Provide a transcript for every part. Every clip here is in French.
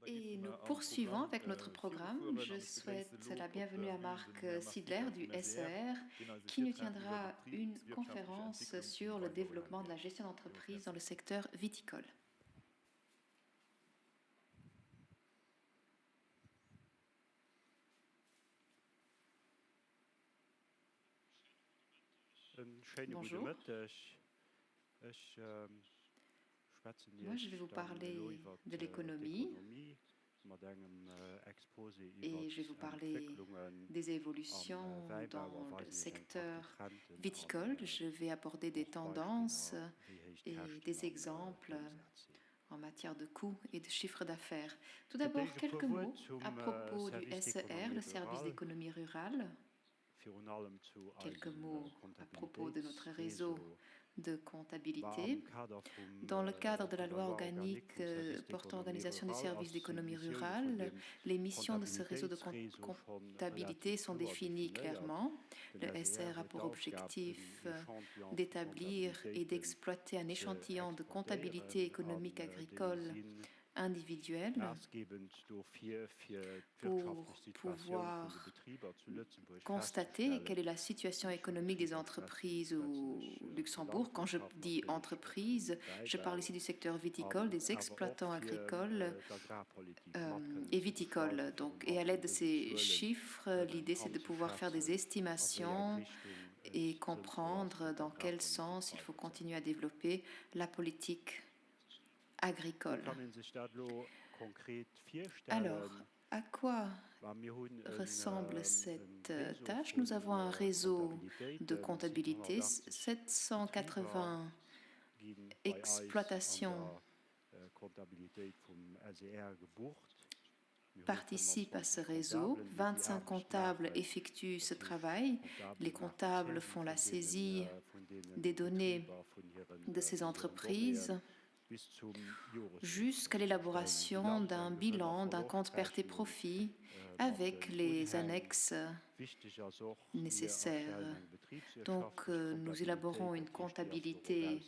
Et nous poursuivons avec notre programme. Je souhaite la bienvenue à Marc Sidler du SER qui nous tiendra une conférence sur le développement de la gestion d'entreprise dans le secteur viticole. Bonjour. Moi, je vais vous parler de l'économie et je vais vous parler des évolutions dans le secteur viticole. Je vais aborder des tendances et des exemples en matière de coûts et de chiffre d'affaires. Tout d'abord, quelques mots à propos du SER, le service d'économie rurale. Quelques mots à propos de notre réseau de comptabilité. Dans le cadre de la loi organique portant organisation des services d'économie rurale, les missions de ce réseau de comptabilité sont définies clairement. Le SR a pour objectif d'établir et d'exploiter un échantillon de comptabilité économique agricole individuelle pour pouvoir constater quelle est la situation économique des entreprises au Luxembourg. Quand je dis entreprises, je parle ici du secteur viticole, des exploitants agricoles et viticoles. Et à l'aide de ces chiffres, l'idée c'est de pouvoir faire des estimations et comprendre dans quel sens il faut continuer à développer la politique agricole. Alors, à quoi ressemble cette tâche? Nous avons un réseau de comptabilité, 780 exploitations participent à ce réseau, 25 comptables effectuent ce travail, les comptables font la saisie des données de ces entreprises jusqu'à l'élaboration d'un bilan, d'un compte perte et profit avec les annexes nécessaires. Donc, nous élaborons une comptabilité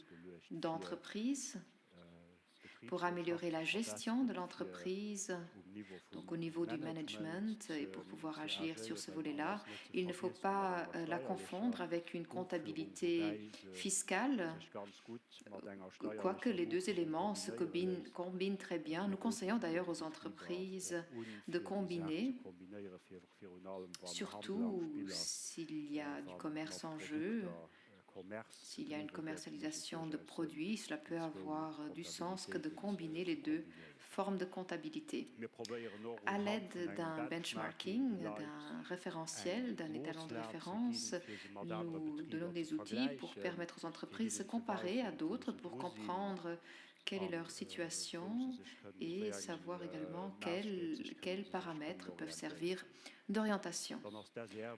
d'entreprise pour améliorer la gestion de l'entreprise, donc au niveau du management, et pour pouvoir agir sur ce volet-là, il ne faut pas la confondre avec une comptabilité fiscale, quoique les deux éléments se combinent très bien. Nous conseillons d'ailleurs aux entreprises de combiner, surtout s'il y a du commerce en jeu. S'il y a une commercialisation de produits, cela peut avoir du sens que de combiner les deux formes de comptabilité. À l'aide d'un benchmarking, d'un référentiel, d'un étalon de référence, nous donnons des outils pour permettre aux entreprises de se comparer à d'autres pour comprendre quelle est leur situation et savoir également quels paramètres peuvent servir d'orientation.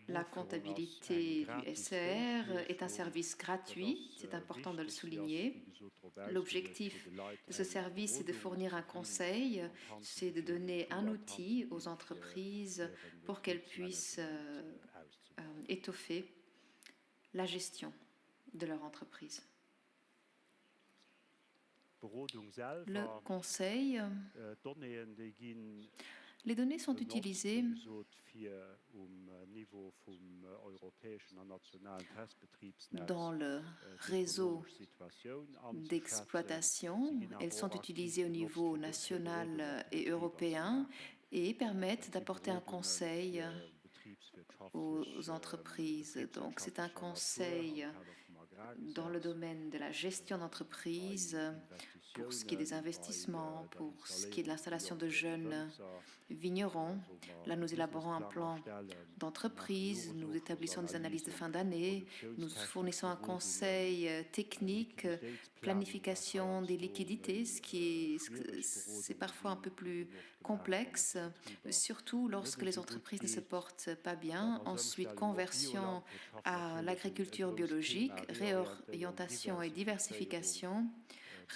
La comptabilité du SER est un service gratuit, c'est important de le souligner. L'objectif de ce service, c'est de fournir un conseil, c'est de donner un outil aux entreprises pour qu'elles puissent étoffer la gestion de leur entreprise. Le conseil, les données sont utilisées dans le réseau d'exploitation. Elles sont utilisées au niveau national et européen et permettent d'apporter un conseil aux entreprises. Donc, c'est un conseil dans le domaine de la gestion d'entreprise, pour ce qui est des investissements, pour ce qui est de l'installation de jeunes vignerons. Là, nous élaborons un plan d'entreprise, nous établissons des analyses de fin d'année, nous fournissons un conseil technique, planification des liquidités, c'est parfois un peu plus complexe, surtout lorsque les entreprises ne se portent pas bien. Ensuite, conversion à l'agriculture biologique, réorientation et diversification,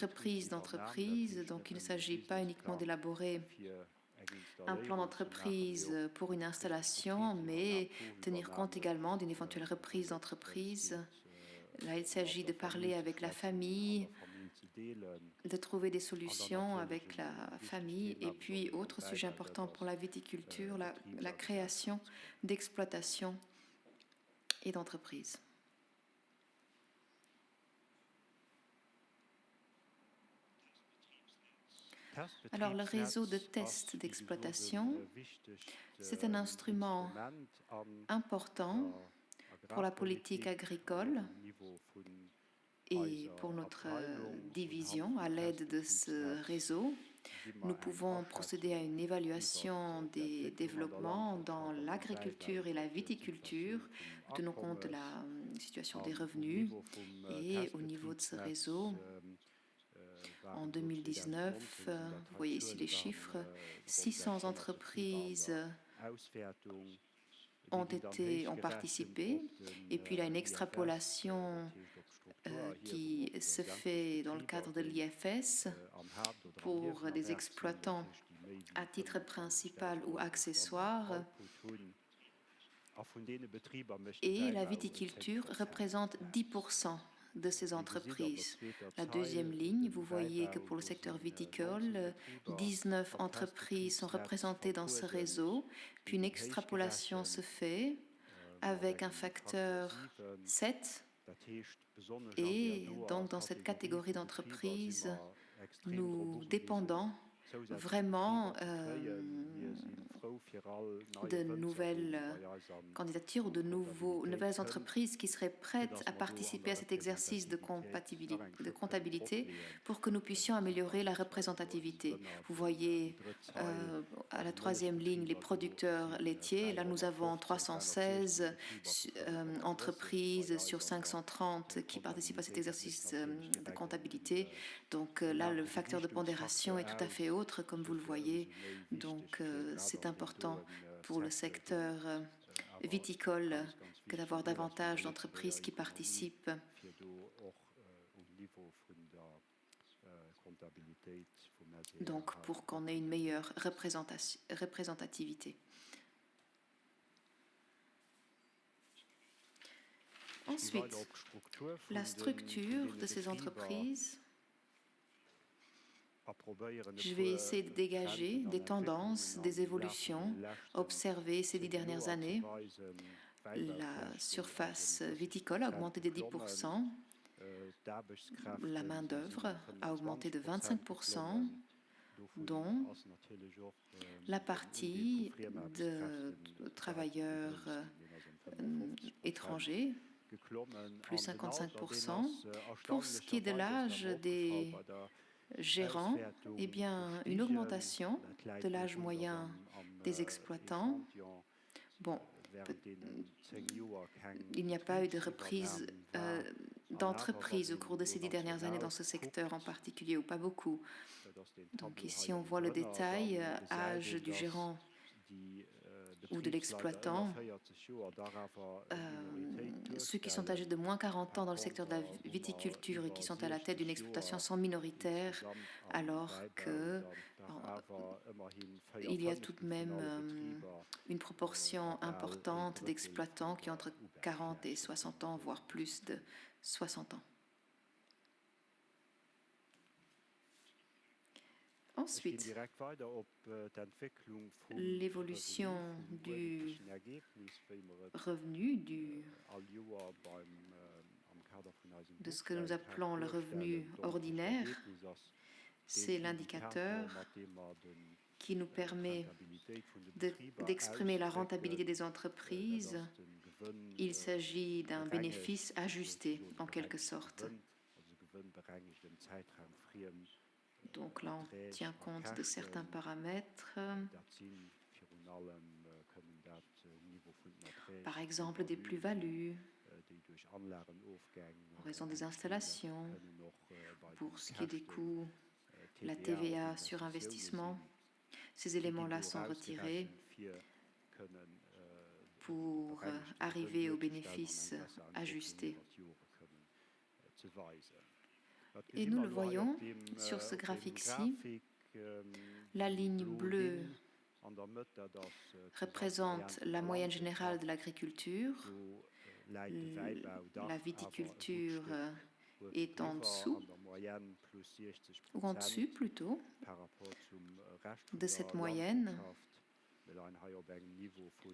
reprise d'entreprise. Donc, il ne s'agit pas uniquement d'élaborer un plan d'entreprise pour une installation, mais tenir compte également d'une éventuelle reprise d'entreprise. Là, il s'agit de parler avec la famille, de trouver des solutions avec la famille. Et puis, autre sujet important pour la viticulture, la création d'exploitations et d'entreprises. Alors, le réseau de tests d'exploitation, c'est un instrument important pour la politique agricole et pour notre division. À l'aide de ce réseau, nous pouvons procéder à une évaluation des développements dans l'agriculture et la viticulture, tenant compte de la situation des revenus. Et au niveau de ce réseau, en 2019, vous voyez ici les chiffres, 600 entreprises ont participé, et puis il y a une extrapolation qui se fait dans le cadre de l'IFS pour des exploitants à titre principal ou accessoire. Et la viticulture représente 10% de ces entreprises. La deuxième ligne, vous voyez que pour le secteur viticole, 19 entreprises sont représentées dans ce réseau, puis une extrapolation se fait avec un facteur 7. Et donc dans cette catégorie d'entreprises, nous dépendons vraiment de nouvelles candidatures ou de nouvelles entreprises qui seraient prêtes à participer à cet exercice de comptabilité pour que nous puissions améliorer la représentativité. Vous voyez à la troisième ligne les producteurs laitiers. Là, nous avons 316 entreprises sur 530 qui participent à cet exercice de comptabilité. Donc là, le facteur de pondération est tout à fait autre, comme vous le voyez. Donc c'est important pour le secteur viticole que d'avoir davantage d'entreprises qui participent. Donc pour qu'on ait une meilleure représentativité. Ensuite, la structure de ces entreprises. Je vais essayer de dégager des tendances, des évolutions observées ces 10 dernières années. La surface viticole a augmenté de 10%, la main-d'œuvre a augmenté de 25%, dont la partie de travailleurs étrangers, plus 55%. Pour ce qui est de l'âge des gérants, eh bien, une augmentation de l'âge moyen des exploitants. Bon, il n'y a pas eu de reprise d'entreprise au cours de ces 10 dernières années dans ce secteur en particulier, ou pas beaucoup. Donc ici, on voit le détail, âge du gérant ou de l'exploitant. Ceux qui sont âgés de moins 40 ans dans le secteur de la viticulture et qui sont à la tête d'une exploitation sont minoritaires, alors qu'il y a tout de même une proportion importante d'exploitants qui ont entre 40 et 60 ans, voire plus de 60 ans. Ensuite, l'évolution du revenu, de ce que nous appelons le revenu ordinaire, c'est l'indicateur qui nous permet d'exprimer la rentabilité des entreprises. Il s'agit d'un bénéfice ajusté, en quelque sorte. Donc là, on tient compte de certains paramètres, par exemple des plus-values, en raison des installations, pour ce qui est des coûts, la TVA sur investissement. Ces éléments-là sont retirés pour arriver aux bénéfices ajustés. Et nous le voyons sur ce graphique-ci. La ligne bleue représente la moyenne générale de l'agriculture. La viticulture est en dessous, ou en dessus plutôt, de cette moyenne.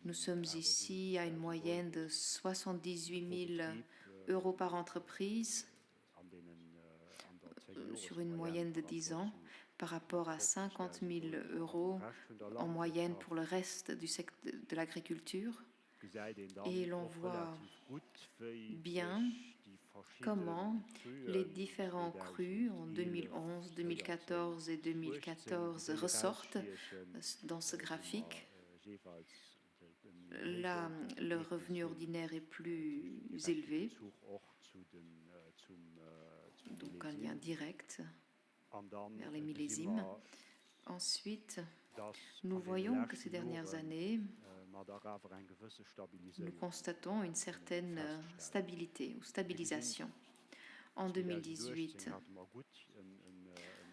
Nous sommes ici à une moyenne de 78 000 euros par entreprise sur une moyenne de 10 ans, par rapport à 50 000 euros en moyenne pour le reste du secteur de l'agriculture. Et l'on voit bien comment les différents crus en 2011, 2014 et 2014 ressortent dans ce graphique. Là, le revenu ordinaire est plus élevé, donc un lien direct vers les millésimes. Ensuite, nous voyons que ces dernières années, nous constatons une certaine stabilité ou stabilisation. En 2018,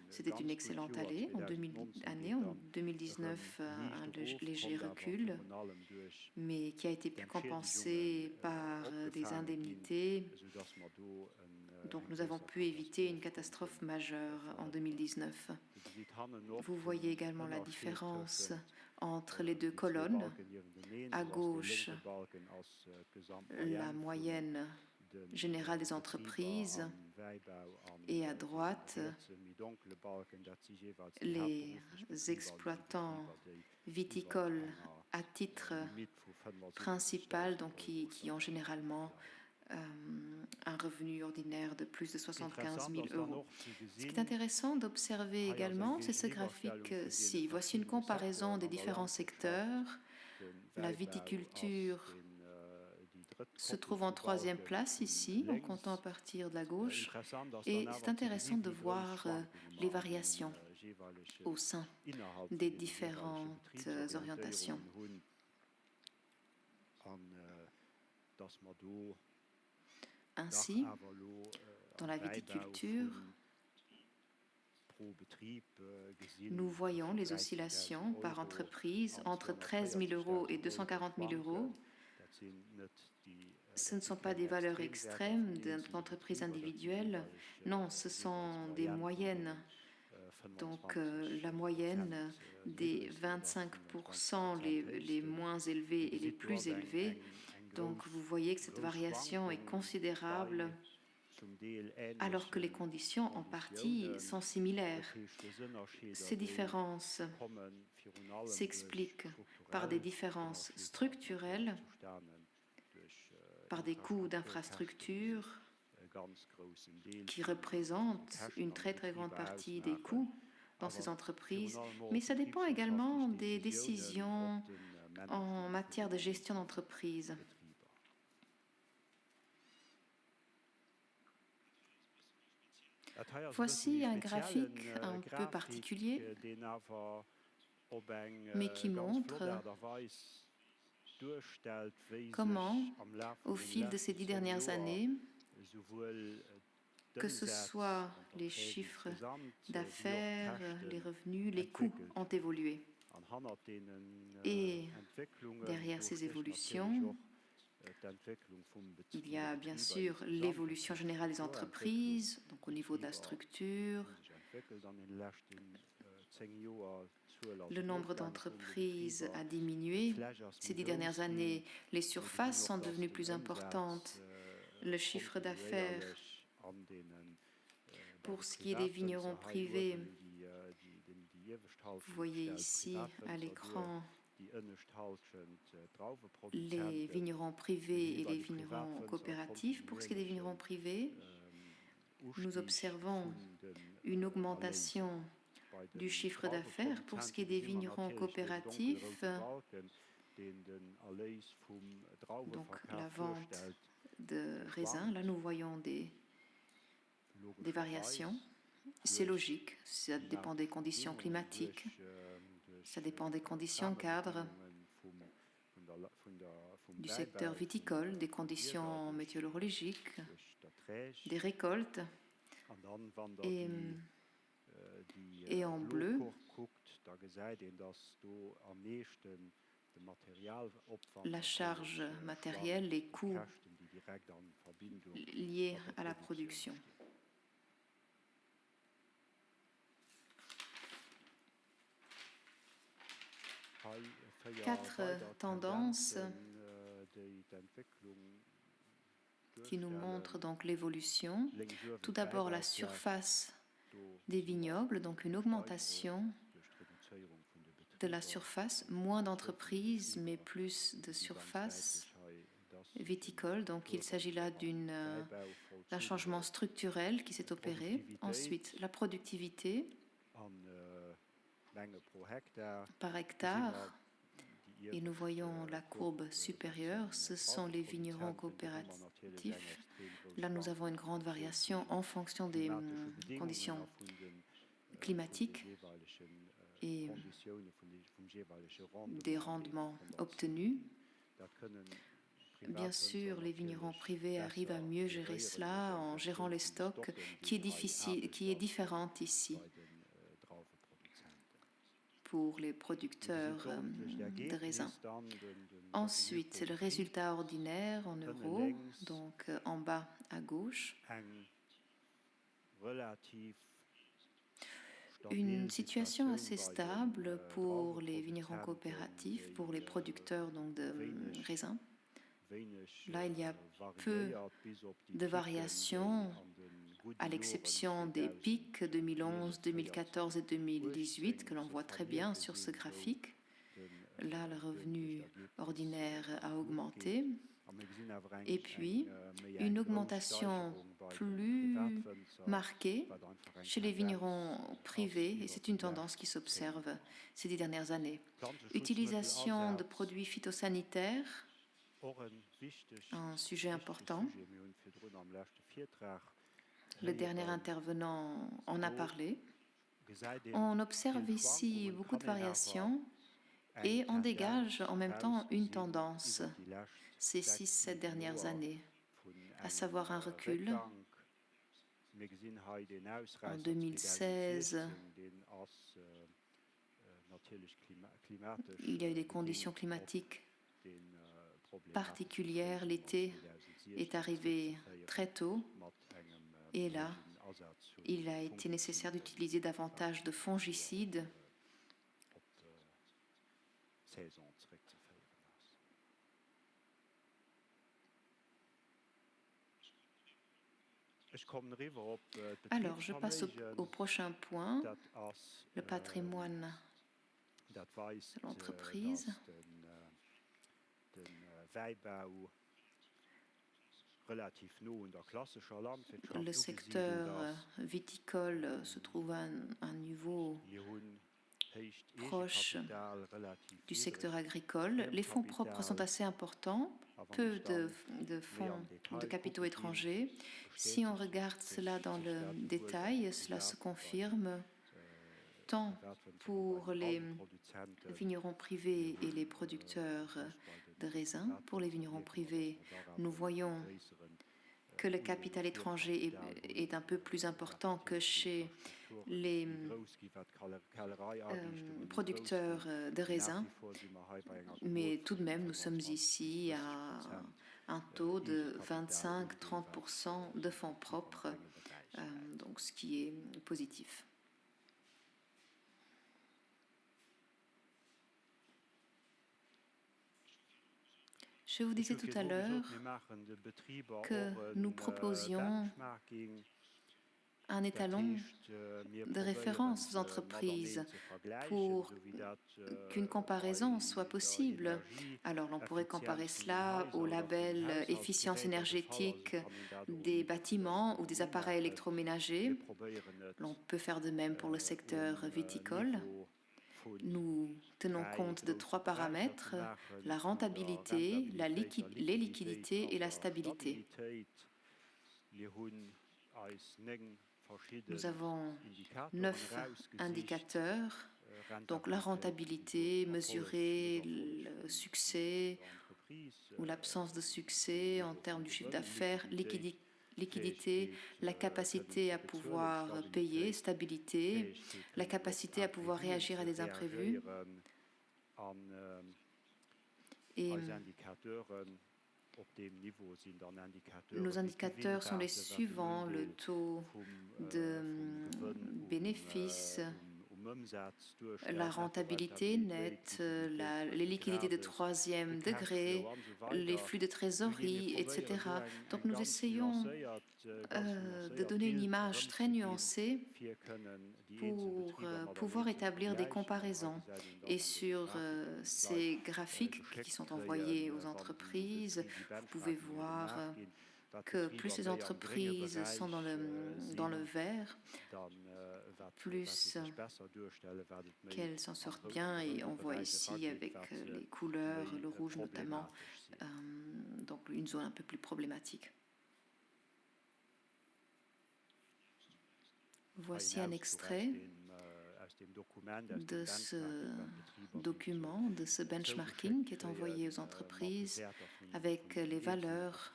c'était une excellente année. En 2019, un léger recul, mais qui a été plus compensé par des indemnités. Donc nous avons pu éviter une catastrophe majeure en 2019. Vous voyez également la différence entre les deux colonnes. À gauche, la moyenne générale des entreprises et à droite, les exploitants viticoles à titre principal, donc qui ont généralement un revenu ordinaire de plus de 75 000 euros. Ce qui est intéressant d'observer également, c'est ce graphique-ci. Voici une comparaison des différents secteurs. La viticulture se trouve en troisième place ici, en comptant à partir de la gauche. Et c'est intéressant de voir les variations au sein des différentes orientations. Ainsi, dans la viticulture, nous voyons les oscillations par entreprise entre 13 000 euros et 240 000 euros. Ce ne sont pas des valeurs extrêmes d'entreprises individuelles, non, ce sont des moyennes. Donc la moyenne des 25% les moins élevés et les plus élevés. Donc vous voyez que cette variation est considérable alors que les conditions en partie sont similaires. Ces différences s'expliquent par des différences structurelles, par des coûts d'infrastructure qui représentent une très très grande partie des coûts dans ces entreprises, mais ça dépend également des décisions en matière de gestion d'entreprise. Voici un graphique un peu particulier, mais qui montre comment, au fil de ces 10 dernières années, que ce soit les chiffres d'affaires, les revenus, les coûts ont évolué. Et derrière ces évolutions, il y a bien sûr l'évolution générale des entreprises, donc au niveau de la structure. Le nombre d'entreprises a diminué. Ces 10 dernières années, les surfaces sont devenues plus importantes. Le chiffre d'affaires, pour ce qui est des vignerons privés, vous voyez ici à l'écran les vignerons privés et les vignerons coopératifs. Pour ce qui est des vignerons privés, nous observons une augmentation du chiffre d'affaires. Pour ce qui est des vignerons coopératifs, donc la vente de raisins, là nous voyons des variations. C'est logique, ça dépend des conditions climatiques, ça dépend des conditions cadres du secteur viticole, des conditions météorologiques, des récoltes. Et en bleu, la charge matérielle, les coûts liés à la production. 4 tendances qui nous montrent donc l'évolution. Tout d'abord, la surface des vignobles, donc une augmentation de la surface, moins d'entreprises, mais plus de surface viticole. Donc il s'agit là d'un changement structurel qui s'est opéré. Ensuite, la productivité par hectare. Et nous voyons la courbe supérieure, ce sont les vignerons coopératifs. Là, nous avons une grande variation en fonction des conditions climatiques et des rendements obtenus. Bien sûr, les vignerons privés arrivent à mieux gérer cela en gérant les stocks, qui est différente ici pour les producteurs de raisins. Ensuite, le résultat ordinaire en euros, donc en bas à gauche. Une situation assez stable pour les vignerons coopératifs, pour les producteurs donc, de raisins. Là, il y a peu de variations, à l'exception des pics 2011, 2014 et 2018, que l'on voit très bien sur ce graphique. Là, le revenu ordinaire a augmenté. Et puis, une augmentation plus marquée chez les vignerons privés, et c'est une tendance qui s'observe ces 10 dernières années. Utilisation de produits phytosanitaires, un sujet important. Le dernier intervenant en a parlé. On observe ici beaucoup de variations et on dégage en même temps une tendance ces 6-7 dernières années, à savoir un recul. En 2016, il y a eu des conditions climatiques particulières. L'été est arrivé très tôt et là, il a été nécessaire d'utiliser davantage de fongicides. Alors, je passe au prochain point, le patrimoine de l'entreprise. Le secteur viticole se trouve à un niveau proche du secteur agricole. Les fonds propres sont assez importants, peu de fonds de capitaux étrangers. Si on regarde cela dans le détail, cela se confirme tant pour les vignerons privés et les producteurs de raisins. Pour les vignerons privés, nous voyons que le capital étranger est un peu plus important que chez les producteurs de raisins, mais tout de même, nous sommes ici à un taux de 25-30% de fonds propres, donc ce qui est positif. Je vous disais tout à l'heure que nous proposions un étalon de référence aux entreprises pour qu'une comparaison soit possible. Alors l'on pourrait comparer cela au label efficience énergétique des bâtiments ou des appareils électroménagers. L'on peut faire de même pour le secteur viticole. Nous tenons compte de 3 paramètres, la rentabilité, les liquidités et la stabilité. Nous avons 9 indicateurs, donc la rentabilité, mesurer le succès ou l'absence de succès en termes du chiffre d'affaires, liquidité, la capacité à pouvoir payer, stabilité, la capacité à pouvoir réagir à des imprévus. Et nos indicateurs sont les suivants, le taux de bénéfice la rentabilité nette, les liquidités de troisième degré, les flux de trésorerie, etc. Donc nous essayons de donner une image très nuancée pour pouvoir établir des comparaisons. Et sur ces graphiques qui sont envoyés aux entreprises, vous pouvez voir que plus les entreprises sont dans le vert, plus qu'elles s'en sortent bien. Et on voit ici avec les couleurs, le rouge notamment, donc une zone un peu plus problématique. Voici un extrait de ce document, de ce benchmarking qui est envoyé aux entreprises avec les valeurs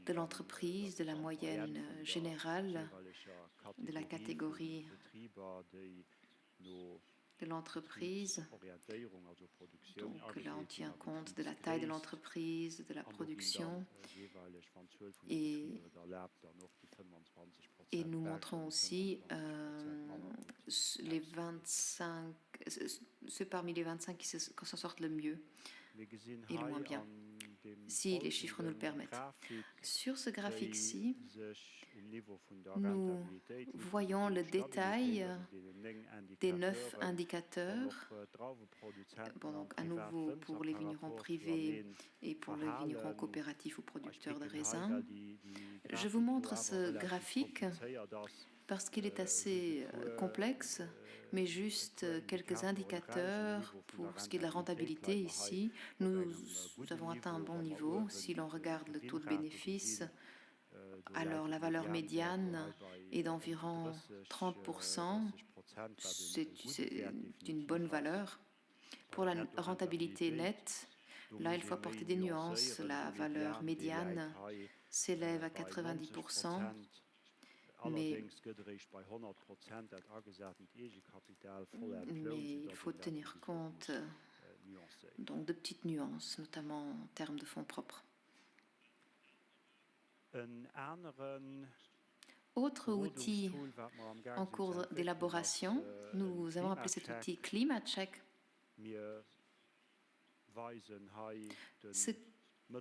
de l'entreprise, de la moyenne générale, de la catégorie de l'entreprise. Donc là, on tient compte de la taille de l'entreprise, de la production, et nous montrons aussi les 25, ceux parmi les 25 qui s'en sortent le mieux et le moins bien, si les chiffres nous le permettent. Sur ce graphique-ci, nous voyons le détail des 9 indicateurs, donc à nouveau pour les vignerons privés et pour les vignerons coopératifs ou producteurs de raisins. Je vous montre ce graphique parce qu'il est assez complexe, mais juste quelques indicateurs pour ce qui est de la rentabilité ici. Nous avons atteint un bon niveau. Si l'on regarde le taux de bénéfice, alors la valeur médiane est d'environ 30%. C'est une bonne valeur. Pour la rentabilité nette, là, il faut apporter des nuances. La valeur médiane s'élève à 90%, mais il faut tenir compte donc de petites nuances, notamment en termes de fonds propres. Autre outil en cours d'élaboration, nous avons appelé cet outil ClimaCheck. Ce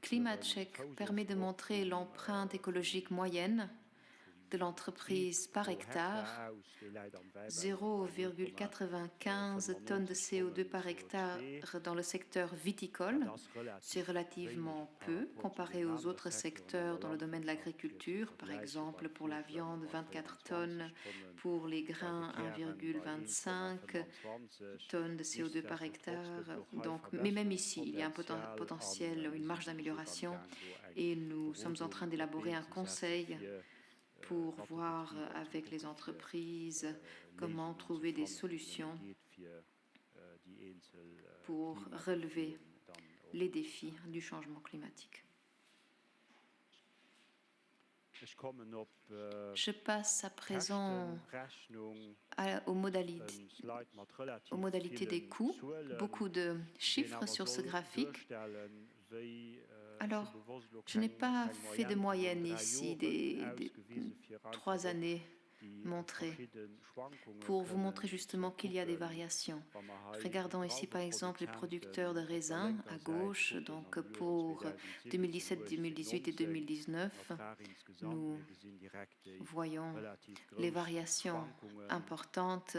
ClimaCheck permet de montrer l'empreinte écologique moyenne de l'entreprise par hectare, 0,95 tonnes de CO2 par hectare dans le secteur viticole. C'est relativement peu comparé aux autres secteurs dans le domaine de l'agriculture. Par exemple, pour la viande, 24 tonnes, pour les grains, 1,25 tonnes de CO2 par hectare. Donc, mais même ici, il y a un potentiel, une marge d'amélioration, et nous sommes en train d'élaborer un conseil pour voir avec les entreprises comment trouver des solutions pour relever les défis du changement climatique. Je passe à présent aux modalités des coûts. Beaucoup de chiffres sur ce graphique. Alors, je n'ai pas fait de moyenne ici des 3 années montrées pour vous montrer justement qu'il y a des variations. Regardons ici par exemple les producteurs de raisins à gauche. Donc pour 2017, 2018 et 2019, nous voyons les variations importantes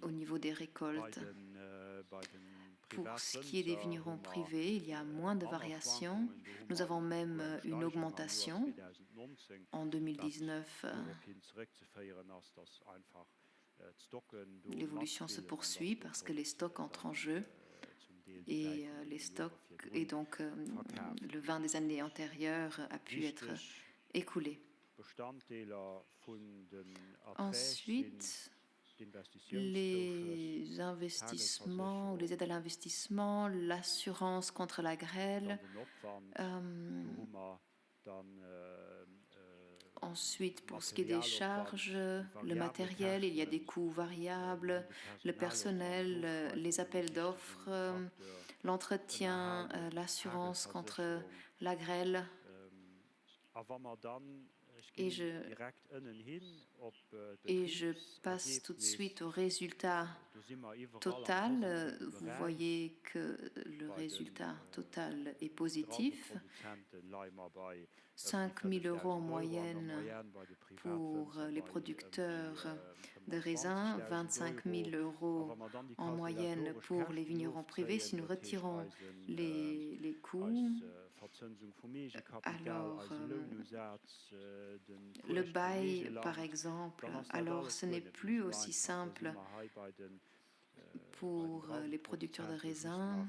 au niveau des récoltes. Pour ce qui est des vignerons privés, il y a moins de variations. Nous avons même une augmentation en 2019. L'évolution se poursuit parce que les stocks entrent en jeu et les stocks, et donc le vin des années antérieures a pu être écoulé. Ensuite, les investissements ou les aides à l'investissement, l'assurance contre la grêle. Ensuite, pour ce qui est des charges, le matériel, il y a des coûts variables, le personnel, les appels d'offres, l'entretien, l'assurance contre la grêle. Et je passe tout de suite au résultat total. Vous voyez que le résultat total est positif. 5 000 € en moyenne pour les producteurs de raisins, 25 000 € en moyenne pour les vignerons privés. Si nous retirons les coûts, alors le bail, par exemple, alors ce n'est plus aussi simple pour les producteurs de raisins.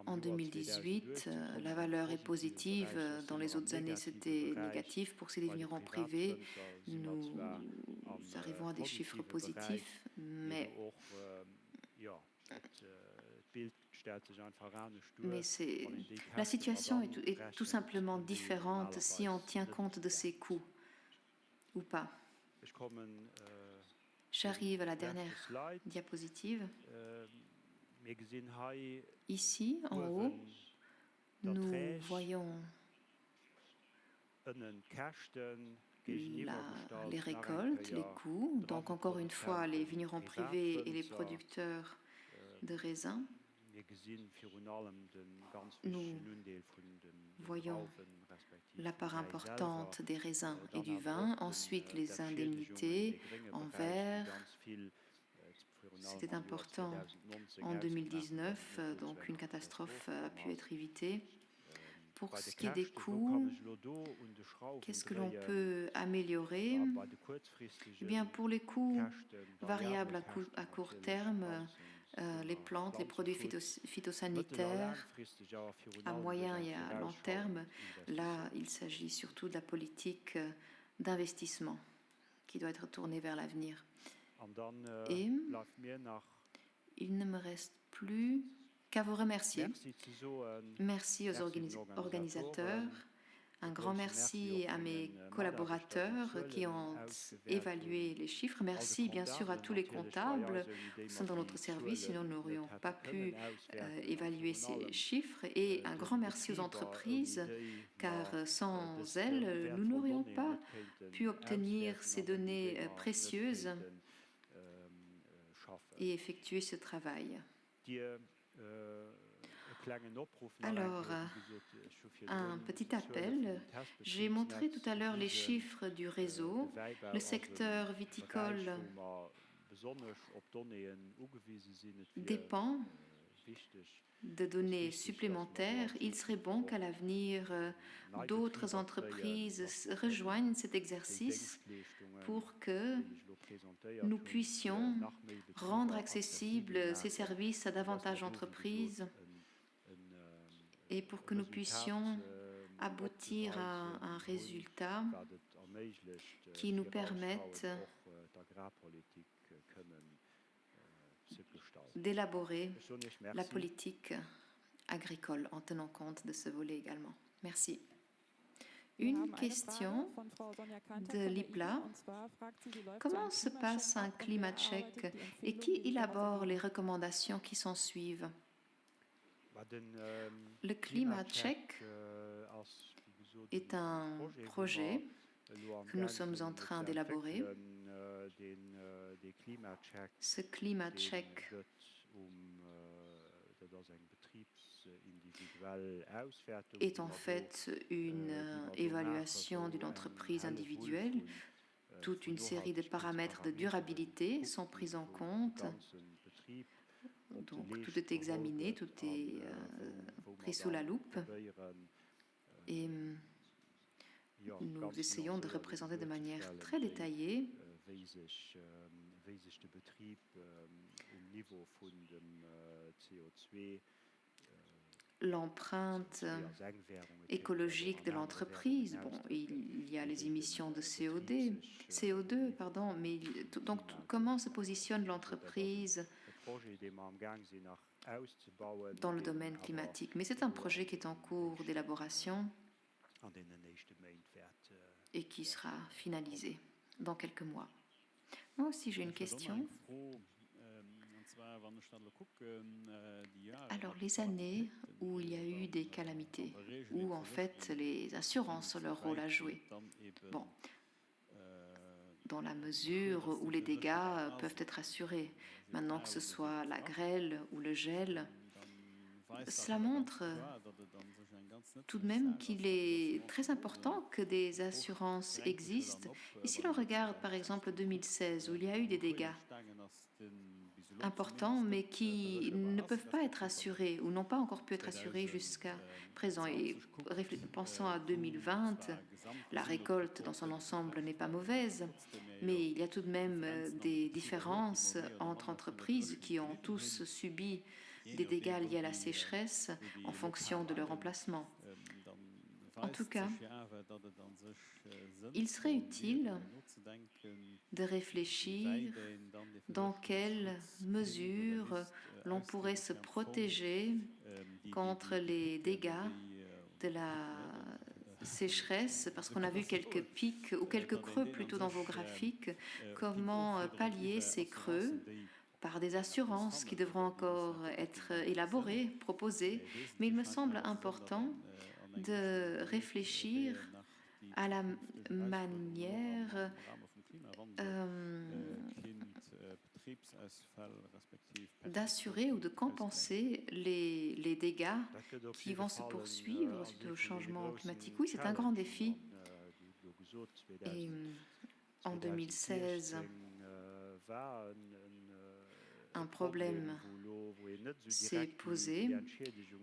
En 2018, la valeur est positive. Dans les autres années, c'était négatif. Pour ces vignerons privés, nous arrivons à des chiffres positifs, mais la situation est tout simplement différente si on tient compte de ces coûts ou pas. J'arrive à la dernière diapositive. Ici, en haut, nous voyons les récoltes, les coûts. Donc, encore une fois, les vignerons privés et les producteurs de raisins. Nous voyons la part importante des raisins et du vin. Ensuite, les indemnités en vert. C'était important en 2019, donc une catastrophe a pu être évitée. Pour ce qui est des coûts, qu'est-ce que l'on peut améliorer? Eh bien, pour les coûts variables à court terme, les plantes, les produits phytosanitaires, à moyen et à long terme, là, il s'agit surtout de la politique d'investissement qui doit être tournée vers l'avenir. Et il ne me reste plus qu'à vous remercier. Merci aux organisateurs. Un grand merci à mes collaborateurs qui ont évalué les chiffres. Merci bien sûr à tous les comptables qui sont dans notre service, sinon nous n'aurions pas pu évaluer ces chiffres. Et un grand merci aux entreprises, car sans elles, nous n'aurions pas pu obtenir ces données précieuses et effectuer ce travail. Alors, un petit appel. J'ai montré tout à l'heure les chiffres du réseau. Le secteur viticole dépend de données supplémentaires. Il serait bon qu'à l'avenir, d'autres entreprises rejoignent cet exercice pour que nous puissions rendre accessibles ces services à davantage d'entreprises et pour que nous puissions aboutir à un résultat qui nous permette d'élaborer la politique agricole en tenant compte de ce volet également. Merci. Une question de Lipla. Comment se passe un climat check et qui élabore les recommandations qui s'en suivent? Le climat check est un projet que nous sommes en train d'élaborer. Ce climat check est en fait une évaluation d'une entreprise individuelle. Toute une série de paramètres de durabilité sont pris en compte. Donc tout est examiné, tout est pris sous la loupe. Et nous essayons de représenter de manière très détaillée l'empreinte écologique de l'entreprise. Bon, il y a les émissions de CO2, pardon, mais donc comment se positionne l'entreprise dans le domaine climatique. Mais c'est un projet qui est en cours d'élaboration et qui sera finalisé dans quelques mois. Moi aussi, j'ai une question. Alors, les années où il y a eu des calamités, où en fait les assurances ont leur rôle à jouer. Bon, dans la mesure où les dégâts peuvent être assurés. Maintenant que ce soit la grêle ou le gel, cela montre tout de même qu'il est très important que des assurances existent. Et si l'on regarde par exemple 2016, où il y a eu des dégâts importants, mais qui ne peuvent pas être assurés ou n'ont pas encore pu être assurés jusqu'à présent. Et pensant à 2020, la récolte dans son ensemble n'est pas mauvaise, mais il y a tout de même des différences entre entreprises qui ont tous subi des dégâts liés à la sécheresse en fonction de leur emplacement. En tout cas, il serait utile de réfléchir dans quelle mesure l'on pourrait se protéger contre les dégâts de la sécheresse, parce qu'on a vu quelques pics ou quelques creux plutôt dans vos graphiques, comment pallier ces creux par des assurances qui devront encore être élaborées, proposées, mais il me semble important de réfléchir à la manière d'assurer ou de compenser les dégâts qui vont se poursuivre suite au changement climatique. Oui, c'est un grand défi. Et en 2016, un problème s'est posé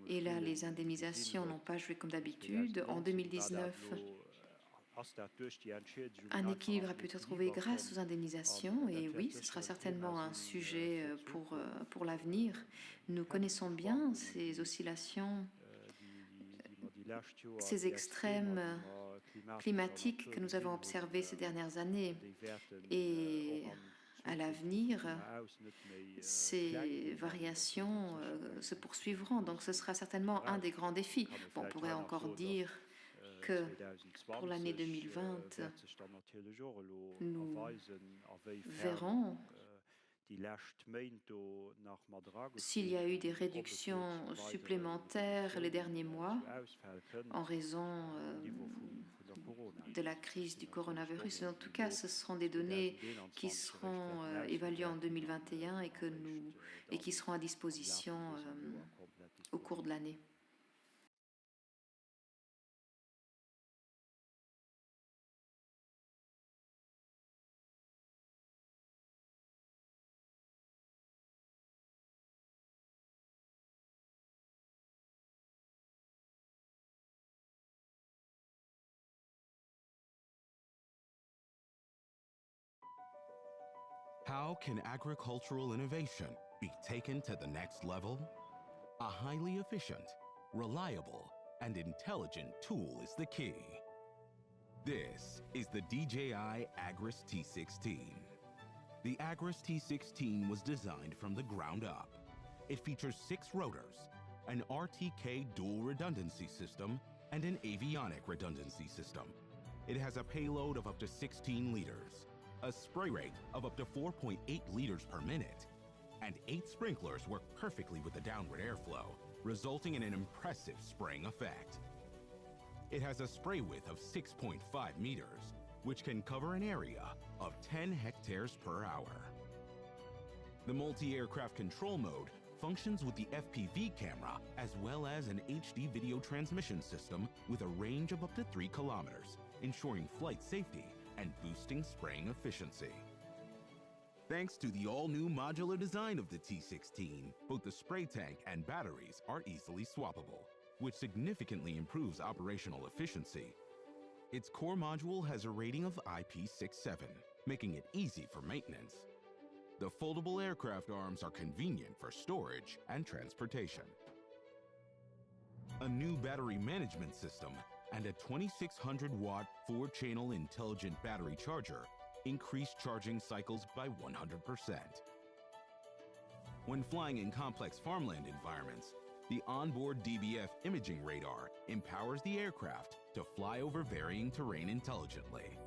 et là, les indemnisations n'ont pas joué comme d'habitude. En 2019, un équilibre a pu être trouvé grâce aux indemnisations et oui, ce sera certainement un sujet pour l'avenir. Nous connaissons bien ces oscillations, ces extrêmes climatiques que nous avons observés ces dernières années et à l'avenir, ces variations se poursuivront. Donc ce sera certainement un des grands défis. Bon, on pourrait encore dire que pour l'année 2020, nous verrons s'il y a eu des réductions supplémentaires les derniers mois en raison de la crise du coronavirus. En tout cas, ce seront des données qui seront évaluées en 2021 et qui seront à disposition au cours de l'année. How can agricultural innovation be taken to the next level? A highly efficient, reliable, and intelligent tool is the key. This is the DJI Agris T16. The Agris T16 was designed from the ground up. It features 6 rotors, an RTK dual redundancy system, and an avionic redundancy system. It has a payload of up to 16 liters, a spray rate of up to 4.8 liters per minute, and 8 sprinklers work perfectly with the downward airflow, resulting in an impressive spraying effect. It has a spray width of 6.5 meters, which can cover an area of 10 hectares per hour. The multi-aircraft control mode functions with the FPV camera as well as an HD video transmission system with a range of up to 3 kilometers, ensuring flight safety and boosting spraying efficiency. Thanks to the all-new modular design of the T16, both the spray tank and batteries are easily swappable, which significantly improves operational efficiency. Its core module has a rating of IP67, making it easy for maintenance. The foldable aircraft arms are convenient for storage and transportation. A new battery management system and a 2600-watt 4-channel intelligent battery charger increase charging cycles by 100%. When flying in complex farmland environments, the onboard DBF imaging radar empowers the aircraft to fly over varying terrain intelligently.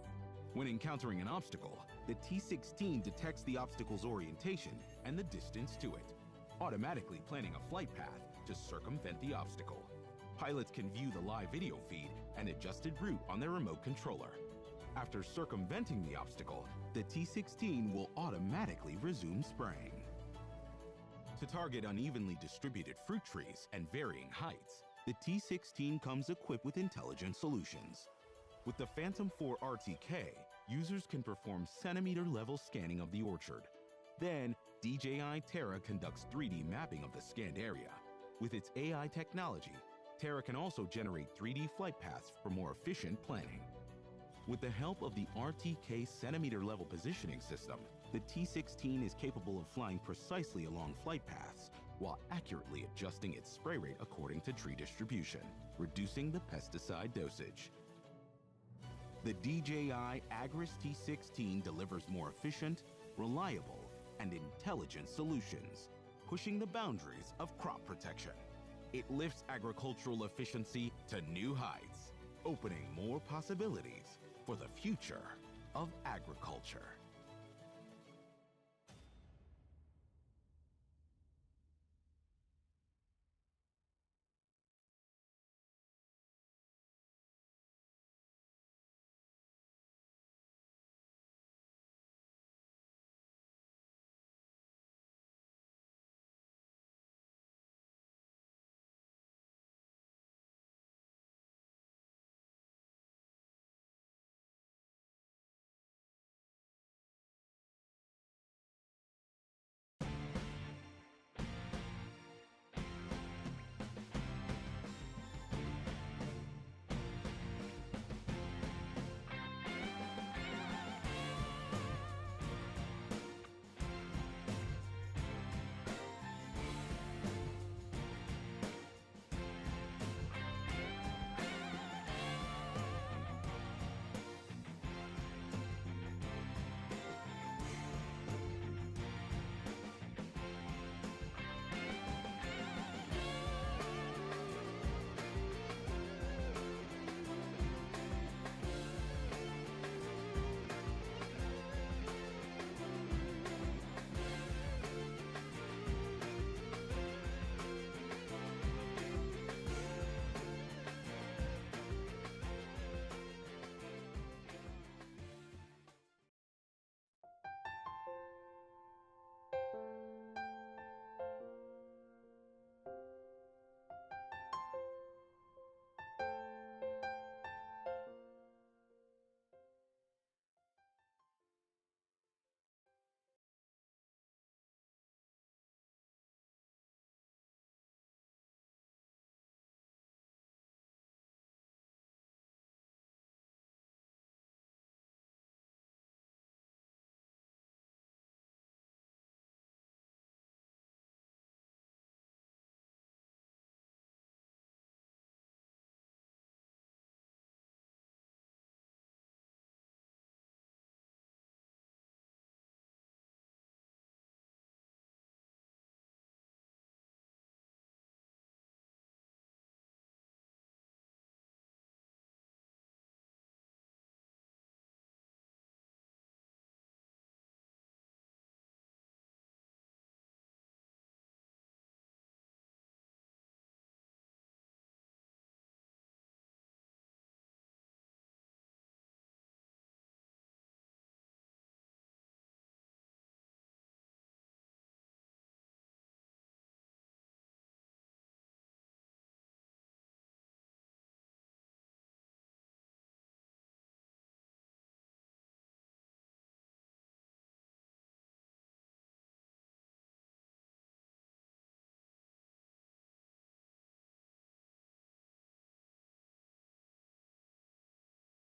When encountering an obstacle, the T-16 detects the obstacle's orientation and the distance to it, automatically planning a flight path to circumvent the obstacle. Pilots can view the live video feed and adjusted route on their remote controller. After circumventing the obstacle, the T-16 will automatically resume spraying. To target unevenly distributed fruit trees and varying heights, the T-16 comes equipped with intelligent solutions. With the Phantom 4 RTK, users can perform centimeter-level scanning of the orchard. Then, DJI Terra conducts 3D mapping of the scanned area. With its AI technology, Terra can also generate 3D flight paths for more efficient planning. With the help of the RTK centimeter-level positioning system, the T-16 is capable of flying precisely along flight paths while accurately adjusting its spray rate according to tree distribution, reducing the pesticide dosage. The DJI Agris T-16 delivers more efficient, reliable, and intelligent solutions, pushing the boundaries of crop protection. It lifts agricultural efficiency to new heights, opening more possibilities for the future of agriculture.